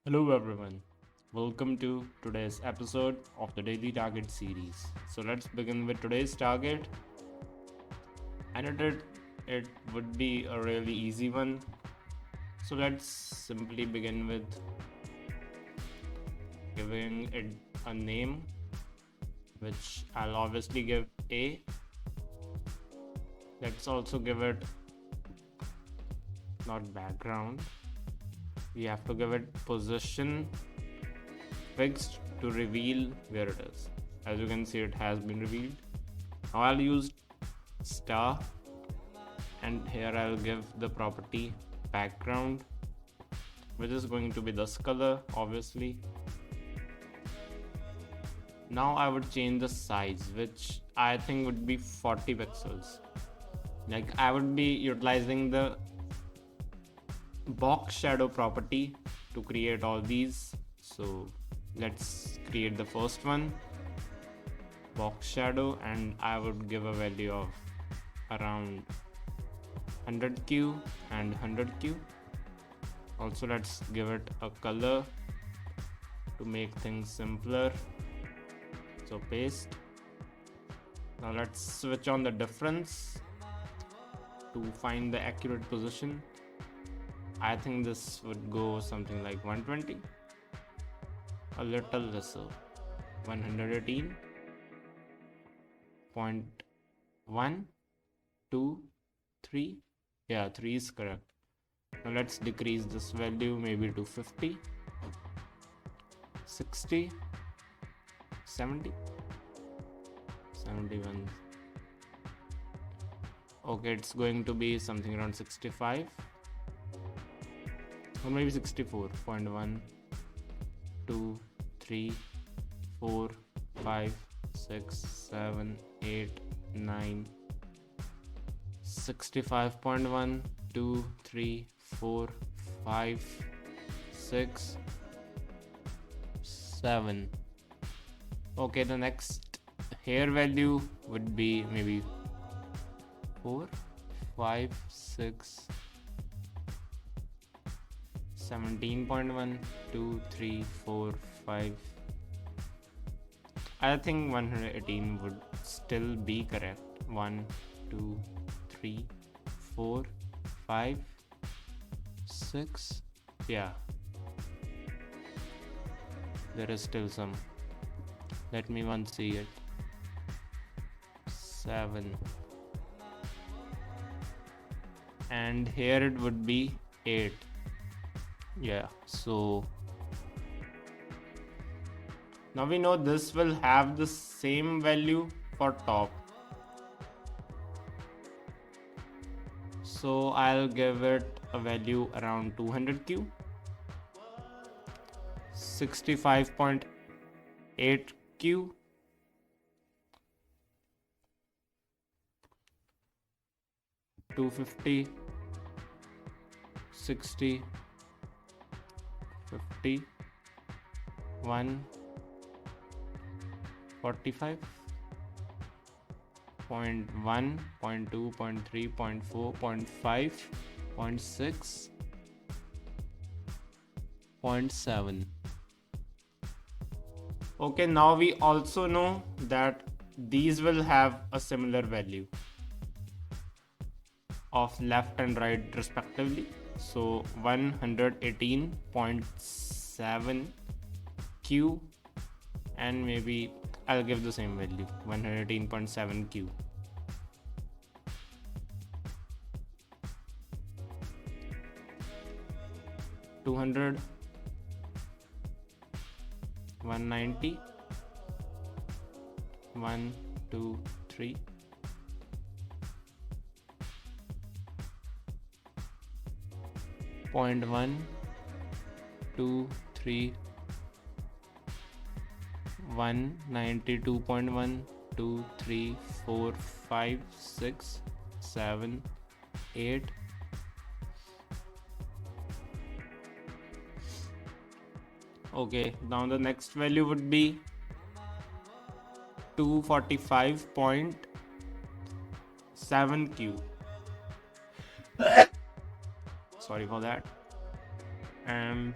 Hello everyone, welcome to today's episode of the Daily Target series. So let's begin with today's target, and it would be a really easy one. So let's simply begin with giving it a name, which I'll obviously give A. Let's also give it not background. We have to give it position fixed to reveal where it is. As you can see, it has been revealed. Now I'll use star, and here I'll give the property background, which is going to be this color obviously. Now I would change the size, which I think would be 40 pixels. Like I would be utilizing the box shadow property to create all these. So let's create the first one, box shadow, and I would give a value of around 100q and 100q. Also let's give it a color to make things simpler. So paste. Now let's switch on the difference to find the accurate position. I think this would go something like 120, a little lesser, 118.1, 2, 3. Yeah, 3 is correct. Now let's decrease this value maybe to 50, 60, 70, 71. Okay, it's going to be something around 65. Or maybe 64.1, 2, 3, 4, 5, 6, 7, 8, 9, 65.1, 2, 3, 4, 5, 6, 7. Okay, the next here value would be maybe 4, 5, 6, 17.1, 2, 3, 4, 5. I think 118 would still be correct. 1, 2, 3, 4, 5, 6. Yeah. There is still some. Let me once see it. 7. And here it would be 8. Yeah, so now we know this will have the same value for top. So I'll give it a value around 200q, 65.8q, 250, 60, 50, 1, 45, 0.1, 0.2, 0.3, 0.4, 0.5, 0.6, 0.7. Okay, now we also know that these will have a similar value of left and right respectively. So 118.7 q, and maybe I'll give the same value, 118.7 q. $200, 190, 1, 2, 3, 0.1, 2, 3, 192.1, 2, 3, 4, 5, 6, 7, 8. Okay, now the next value would be 245.7q. Sorry for that. And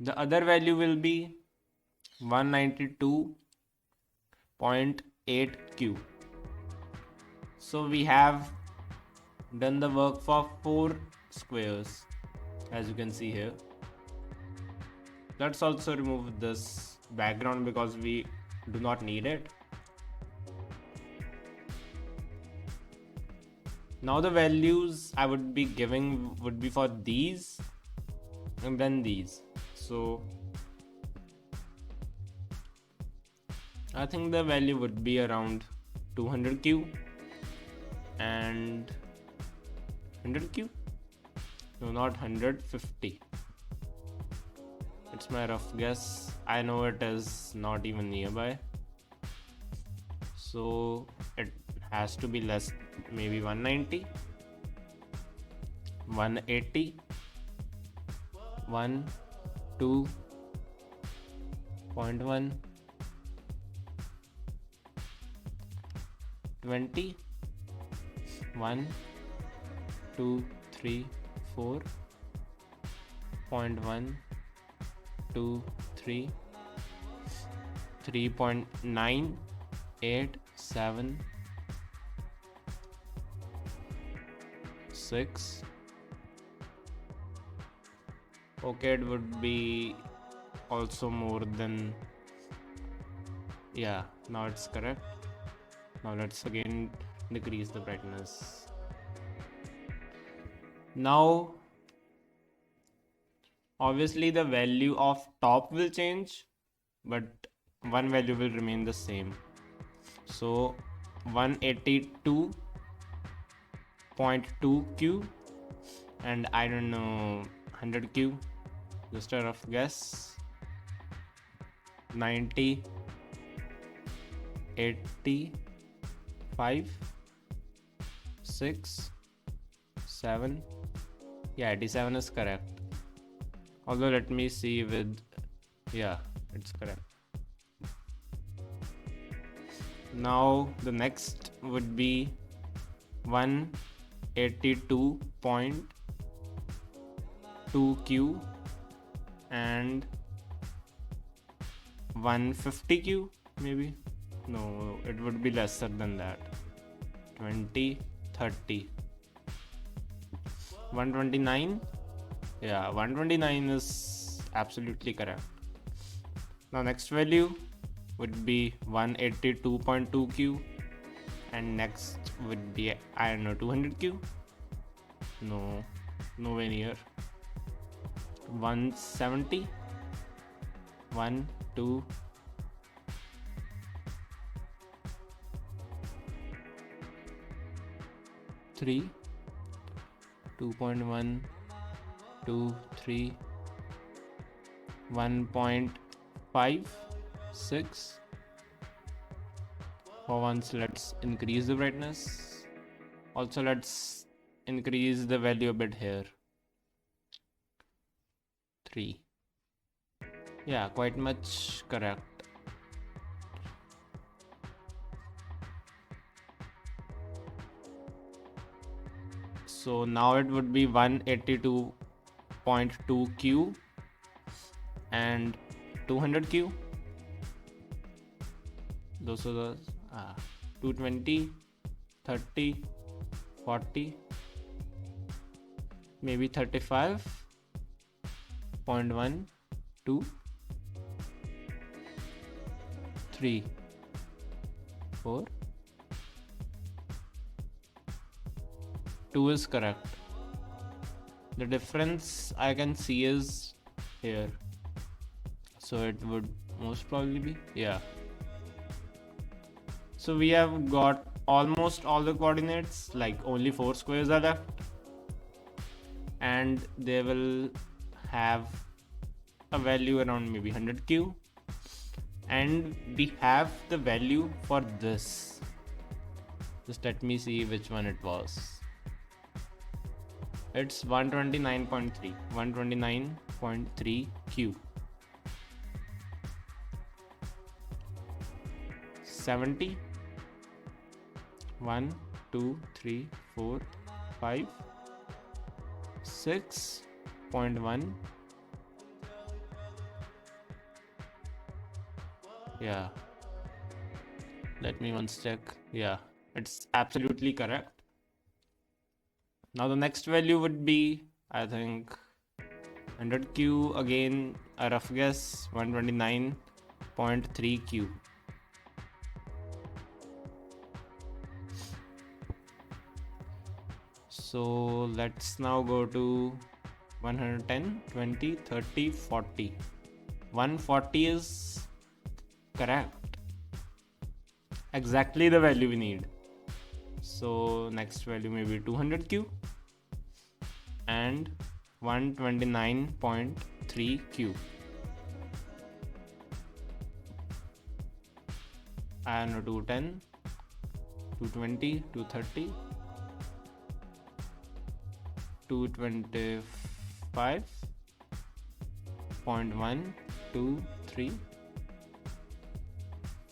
The other value will be 192.8Q. So we have done the work for 4 squares, as you can see here. Let's also remove this background because we do not need it. Now the values I would be giving would be for these and then these. So I think the value would be around 200Q and 100Q. No, not 150. It's my rough guess. I know it is not even nearby. So it has to be less, maybe 190, 180, 1, 2.1, 20, 1, 2, 3, 4.1, 2, 3, 3.9, 8, 7, 6. Okay, it would be also more than, yeah, now it's correct. Now let's again decrease the brightness. Now obviously the value of top will change, but one value will remain the same. So 182.2Q and I don't know 100Q, just a rough guess. 90, 80, 5, 6, 7. Yeah, 87 is correct. Although let me see with, yeah, it's correct. Now the next would be 182.2Q and 150Q maybe. No, it would be lesser than that. 20, 30, 129. Yeah, 129 is absolutely correct. Now next value would be 182.2Q and next would be, I don't know, 200Q. No, nowhere near. 170, 1, 2, 3, 2.1, 2, 3, 1.5, 6. For once, let's increase the brightness. Also, let's increase the value a bit here. 3. Yeah, quite much correct. So now it would be 182.2Q and 200Q. Those are the 220, 30, 40, maybe 35.1, 2, 3, 4. 2 is correct. The difference I can see is here. So it would most probably be, yeah. So we have got almost all the coordinates, like only 4 squares are left. And they will have a value around maybe 100Q. And we have the value for this. Just let me see which one it was. It's 129.3, 129.3Q. 70, 1, 2, 3, 4, 5, 6.1, Yeah, let me once check. Yeah, it's absolutely correct. Now the next value would be, I think, 100Q, again a rough guess, 129.3Q. So let's now go to 110, 20, 30, 40. 140 is correct. Exactly the value we need. So next value may be 200Q and 129.3Q. I know 210, 220, 230, 225.123,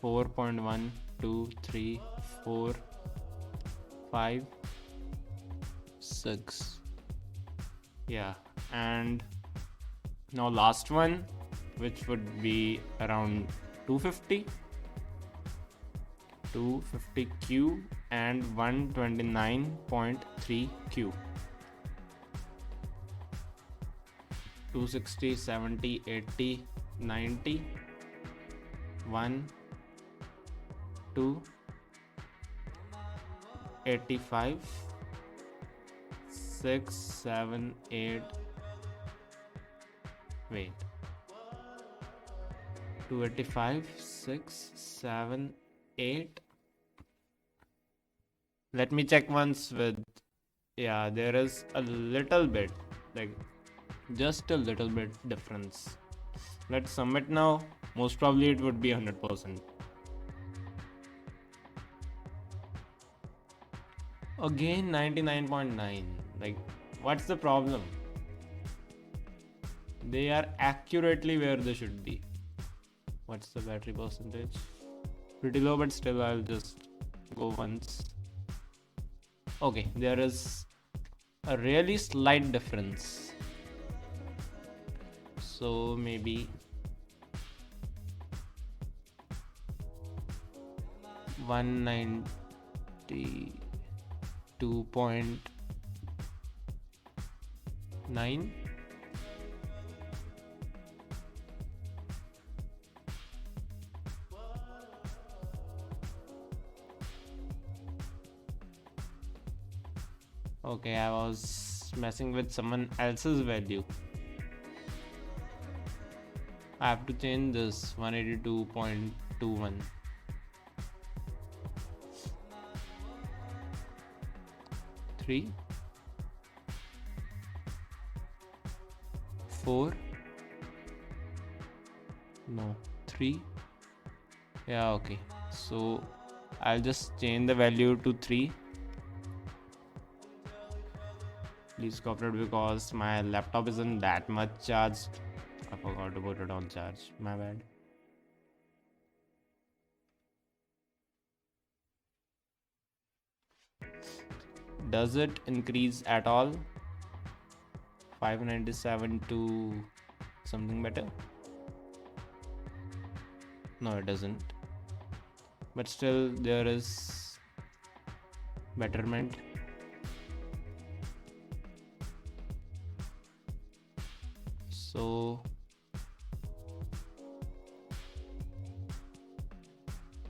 4.123, 5, 6. Yeah, and now last one, which would be around 250Q and 129.3Q. 260, 70, 80, 90, 1, 2, 85, 6, 7, 8. Wait. 285, 6, 7, 8. Let me check once with. Yeah, there is a little bit, like just a little bit difference. Let's submit now. Most probably it would be 100%. Again 99.9. Like, what's the problem? They are accurately where they should be. What's the battery percentage? Pretty low, but still I'll just go once. Okay, there is a really slight difference. So maybe 192.9. Okay, I was messing with someone else's value. I have to change this 182.21. 3, 4. No, 3. Yeah, okay. So I'll just change the value to 3. Please cooperate because my laptop isn't that much charged. I forgot to put it on charge. My bad. Does it increase at all? 597 to something better? No, it doesn't. But still, there is betterment. So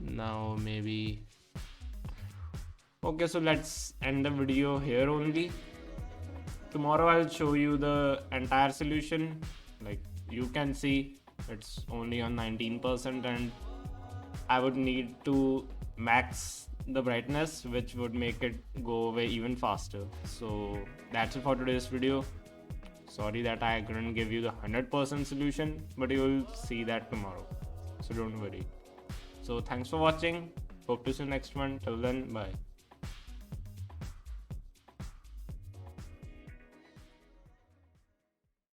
now maybe. Okay, so let's end the video here only. Tomorrow I'll show you the entire solution. Like, you can see it's only on 19%, and I would need to max the brightness, which would make it go away even faster. So that's it for today's video. Sorry that I couldn't give you the 100% solution, but you'll see that tomorrow, so don't worry. So thanks for watching. Hope to see you next one. Till then, bye.